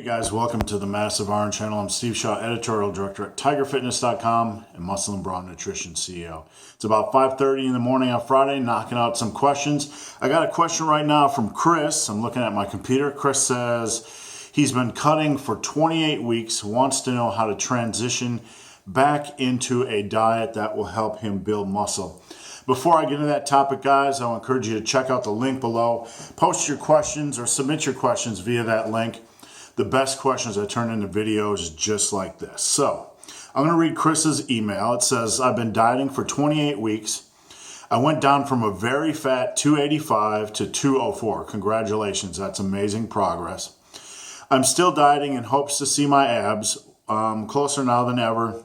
guys, welcome to the Massive Iron Channel. I'm Steve Shaw, editorial director at TigerFitness.com and Muscle and Bra Nutrition CEO. It's about 5:30 in the morning on Friday, knocking out some questions. I got a question right now from Chris. I'm looking at my computer. Chris says he's been cutting for 28 weeks, wants to know how to transition back into a diet that will help him build muscle. Before I get into that topic, guys, I'll encourage you to check out the link below. Post your questions or submit your questions via that link. The best questions I turn into videos just like this. So, I'm going to read Chris's email. It says, I've been dieting for 28 weeks. I went down from a very fat 285 to 204. Congratulations, that's amazing progress. I'm still dieting in hopes to see my abs. Closer now than ever.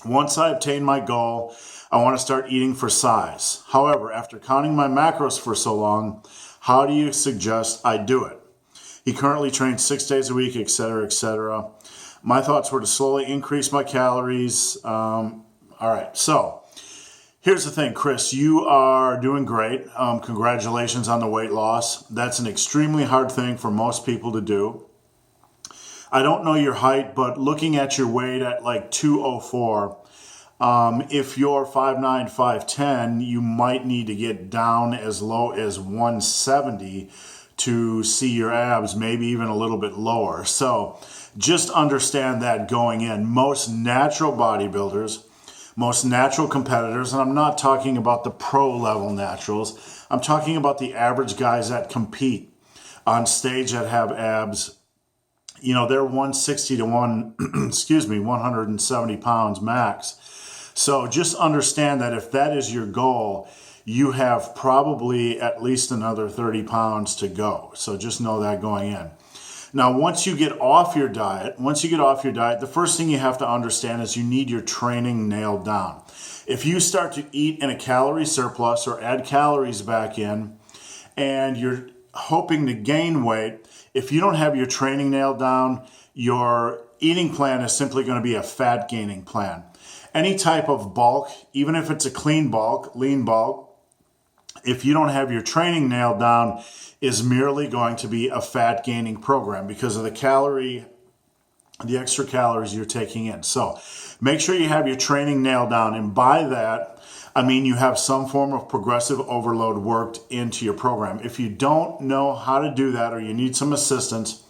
Once I obtain my goal, I want to start eating for size. However, after counting my macros for so long, how do you suggest I do it? He currently trains 6 days a week, etc., etc. My thoughts were to slowly increase my calories. All right, so here's the thing, Chris. You are doing great. Congratulations on the weight loss. That's an extremely hard thing for most people to do. I don't know your height, but looking at your weight at like 204, if you're 5'9", 5'10", you might need to get down as low as 170 to see your abs, maybe even a little bit lower. So just understand that going in. Most natural bodybuilders, most natural competitors, and I'm not talking about the pro level naturals, I'm talking about the average guys that compete on stage that have abs. You know, they're 160 to 170 pounds max. So just understand that if that is your goal, you have probably at least another 30 pounds to go. So just know that going in. Now, once you get off your diet, the first thing you have to understand is you need your training nailed down. If you start to eat in a calorie surplus or add calories back in, and you're hoping to gain weight, if you don't have your training nailed down, your eating plan is simply going to be a fat gaining plan. Any type of bulk, even if it's a clean bulk, lean bulk, if you don't have your training nailed down, is merely going to be a fat gaining program because of the extra calories you're taking in. So make sure you have your training nailed down. And by that, I mean you have some form of progressive overload worked into your program. If you don't know how to do that or you need some assistance,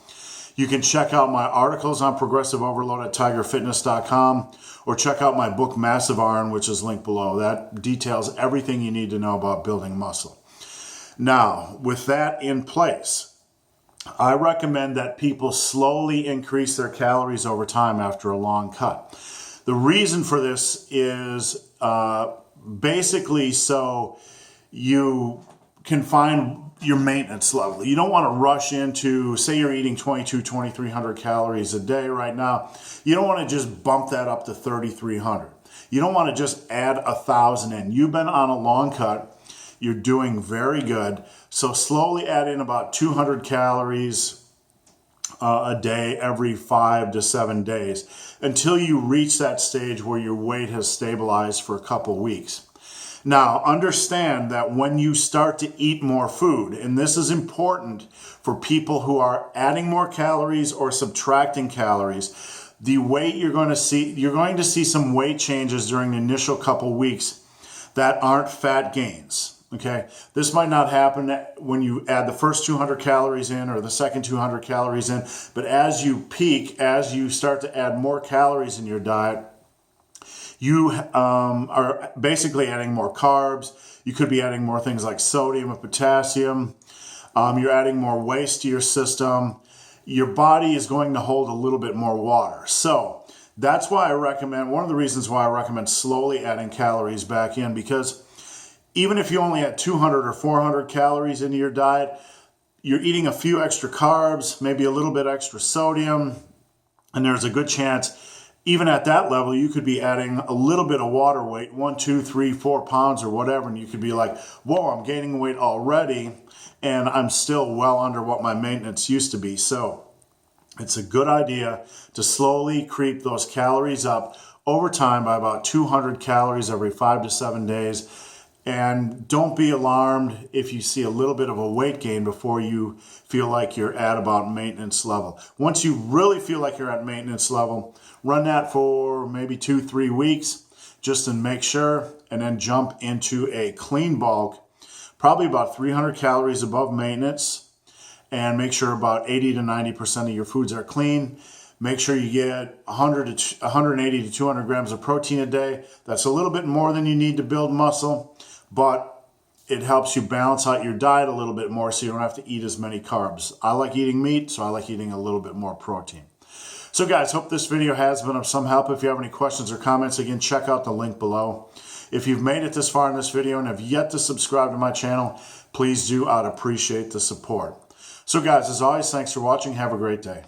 you can check out my articles on progressive overload at TigerFitness.com or check out my book, Massive Iron, which is linked below. That details everything you need to know about building muscle. Now, with that in place, I recommend that people slowly increase their calories over time after a long cut. The reason for this is basically so you can find your maintenance level. You don't want to rush into, say you're eating 2,300 calories a day right now. You don't want to just bump that up to 3,300. You don't want to just add 1,000 in. You've been on a long cut. You're doing very good. So slowly add in about 200 calories a day every 5 to 7 days until you reach that stage where your weight has stabilized for a couple weeks. Now, understand that when you start to eat more food, and this is important for people who are adding more calories or subtracting calories, the weight you're going to see some weight changes during the initial couple weeks that aren't fat gains. Okay, this might not happen when you add the first 200 calories in or the second 200 calories in, but as you peak, as you start to add more calories in your diet, you are basically adding more carbs. You could be adding more things like sodium and potassium. You're adding more waste to your system. Your body is going to hold a little bit more water. So that's why I recommend, one of the reasons why I recommend slowly adding calories back in, because even if you only add 200 or 400 calories into your diet, you're eating a few extra carbs, maybe a little bit extra sodium, and there's a good chance even at that level, you could be adding a little bit of water weight, 1, 2, 3, 4 pounds or whatever, and you could be like, whoa, I'm gaining weight already, and I'm still well under what my maintenance used to be. So it's a good idea to slowly creep those calories up over time by about 200 calories every 5 to 7 days. And don't be alarmed if you see a little bit of a weight gain before you feel like you're at about maintenance level. Once you really feel like you're at maintenance level, run that for maybe 2-3 weeks just to make sure, and then jump into a clean bulk, probably about 300 calories above maintenance, and make sure about 80 to 90% of your foods are clean. Make sure you get 180 to 200 grams of protein a day. That's a little bit more than you need to build muscle, but it helps you balance out your diet a little bit more so you don't have to eat as many carbs. I like eating meat, so I like eating a little bit more protein. So guys, hope this video has been of some help. If you have any questions or comments, again, check out the link below. If you've made it this far in this video and have yet to subscribe to my channel, please do. I'd appreciate the support. So guys, as always, thanks for watching. Have a great day.